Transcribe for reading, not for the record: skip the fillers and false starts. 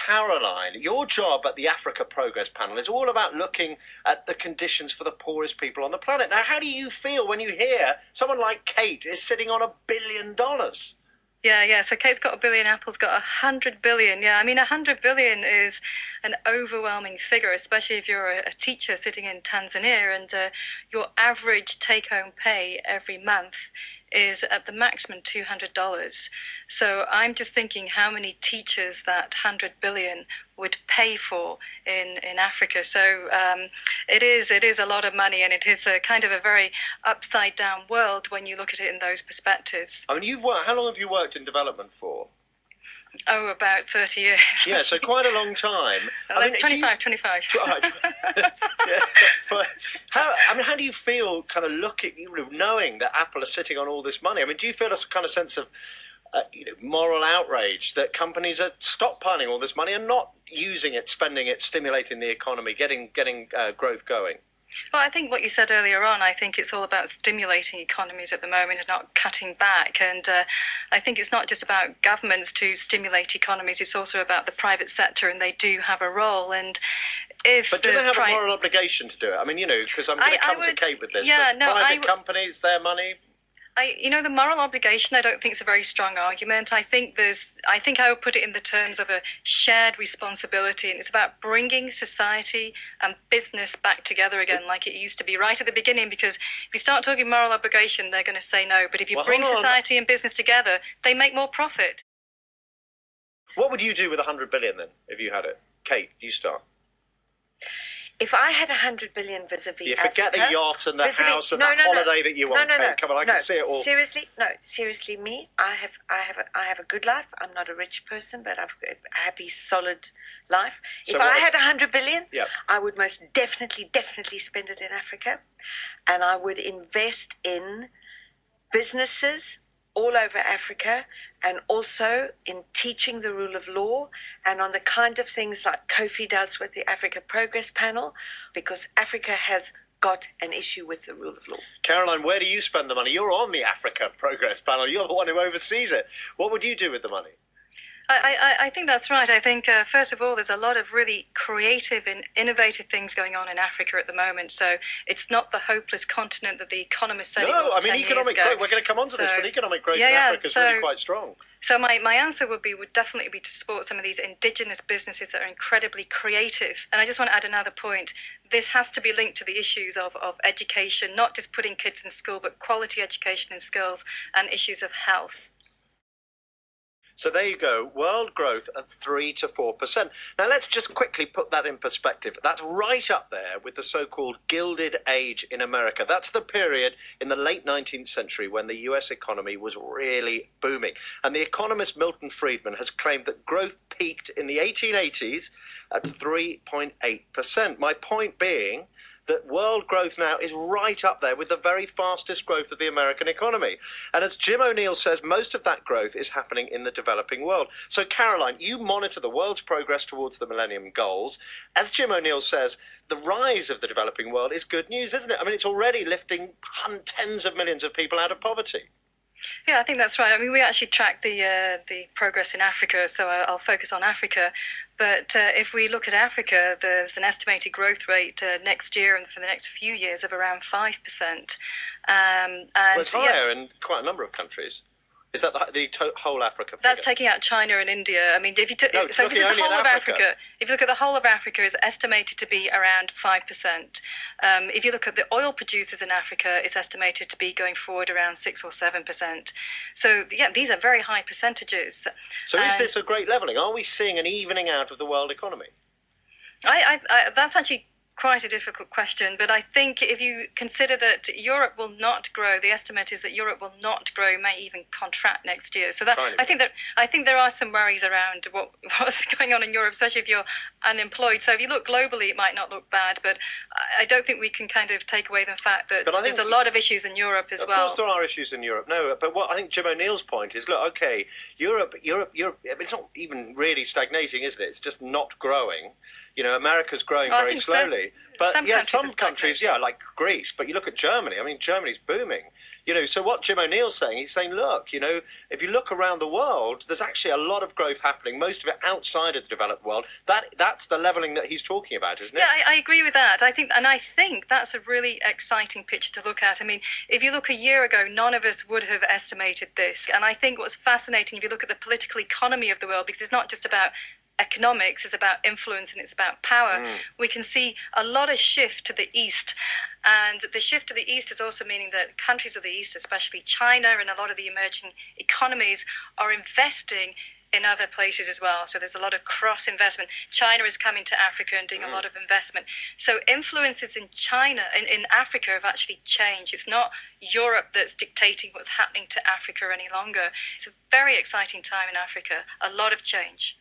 Caroline, your job at the Africa Progress Panel is all about looking at the conditions for the poorest people on the planet. Now, how do you feel when you hear someone like Kate is sitting on $1 billion? Yeah. So Kate's got $1 billion, Apple's got 100 billion. Yeah, I mean, 100 billion is an overwhelming figure, especially if you're a teacher sitting in Tanzania and your average take-home pay every month is at the maximum $200. So I'm just thinking how many teachers that 100 billion would pay for in Africa. So it is a lot of money, and it is a kind of a very upside down world when you look at it in those perspectives. I mean, how long have you worked in development for? Oh, about 30 years. Yeah, so quite a long time. I mean, 25. Yeah, how do you feel kind of knowing that Apple are sitting on all this money? I mean, do you feel a kind of sense of moral outrage that companies are stockpiling all this money and not using it, spending it, stimulating the economy, getting growth going? Well, I think what you said earlier on, I think it's all about stimulating economies at the moment and not cutting back. And I think it's not just about governments to stimulate economies, it's also about the private sector, and they do have a role. But do they have a moral obligation to do it? I mean, because I'm going to come to Kate with this, private companies, their money. The moral obligation, I don't think is a very strong argument. I think I would put it in the terms of a shared responsibility, and it's about bringing society and business back together again, like it used to be right at the beginning. Because if you start talking moral obligation, they're going to say no. But if you bring society and business together, they make more profit. What would you do with 100 billion then, if you had it? Kate, you start. If I had 100 billion vis-a-vis you forget Africa, the yacht and the house and the holiday that you want. No. Come on, I can see it all. Seriously, me. I have a good life. I'm not a rich person, but I've got a happy, solid life. So if I had 100 billion, I would most definitely spend it in Africa, and I would invest in businesses all over Africa, and also in teaching the rule of law and on the kind of things like Kofi does with the Africa Progress Panel, because Africa has got an issue with the rule of law. Caroline, where do you spend the money? You're on the Africa Progress Panel. You're the one who oversees it. What would you do with the money? I think that's right. I think, first of all, there's a lot of really creative and innovative things going on in Africa at the moment. So it's not the hopeless continent that the Economist said. No, I mean, economic growth, we're going to come on to this, but economic growth in Africa is really quite strong. So my answer would definitely be to support some of these indigenous businesses that are incredibly creative. And I just want to add another point. This has to be linked to the issues of education, not just putting kids in school, but quality education and skills and issues of health. So there you go, world growth at 3 to 4%. Now let's just quickly put that in perspective. That's right up there with the so-called Gilded Age in America. That's the period in the late 19th century when the US economy was really booming. And the economist Milton Friedman has claimed that growth peaked in the 1880s at 3.8%. My point being that world growth now is right up there with the very fastest growth of the American economy. And as Jim O'Neill says, most of that growth is happening in the developing world. So Caroline, you monitor the world's progress towards the Millennium Goals. As Jim O'Neill says, the rise of the developing world is good news, isn't it? I mean, it's already lifting tens of millions of people out of poverty. Yeah, I think that's right. I mean, we actually track the progress in Africa, so I'll focus on Africa. But if we look at Africa, there's an estimated growth rate next year and for the next few years of around 5%. Well, it's higher in quite a number of countries. Is that the whole Africa figure? That's taking out China and India. I mean, if you look at the whole of Africa, if you look at the whole of Africa, it's estimated to be around 5%. If you look at the oil producers in Africa, it's estimated to be going forward around 6 or 7%. So yeah, these are very high percentages. So is this a great levelling? Are we seeing an evening out of the world economy? That's actually quite a difficult question, but I think if you consider that Europe will not grow, the estimate is that Europe will not grow, may even contract next year. So that I think there are some worries around what's going on in Europe, especially if you're unemployed. So if you look globally, it might not look bad, but I don't think we can kind of take away the fact that there's a lot of issues in Europe as well. Of course there are issues in Europe. No, but what I think Jim O'Neill's point is, look, okay, Europe, it's not even really stagnating, is it? It's just not growing. America's growing very slowly. But some countries, like Greece. But you look at Germany. I mean, Germany's booming. So what Jim O'Neill's saying, he's saying, look, if you look around the world, there's actually a lot of growth happening, most of it outside of the developed world. That's the leveling that he's talking about, isn't it? Yeah, I agree with that. I think that's a really exciting picture to look at. I mean, if you look a year ago, none of us would have estimated this. And I think what's fascinating, if you look at the political economy of the world, because it's not just about economics, it's about influence and it's about power, we can see a lot of shift to the east. And the shift to the east is also meaning that countries of the east, especially China and a lot of the emerging economies, are investing in other places as well. So there's a lot of cross investment. China is coming to Africa and doing a lot of investment. So influences in China, in Africa, have actually changed. It's not Europe that's dictating what's happening to Africa any longer. It's a very exciting time in Africa. A lot of change.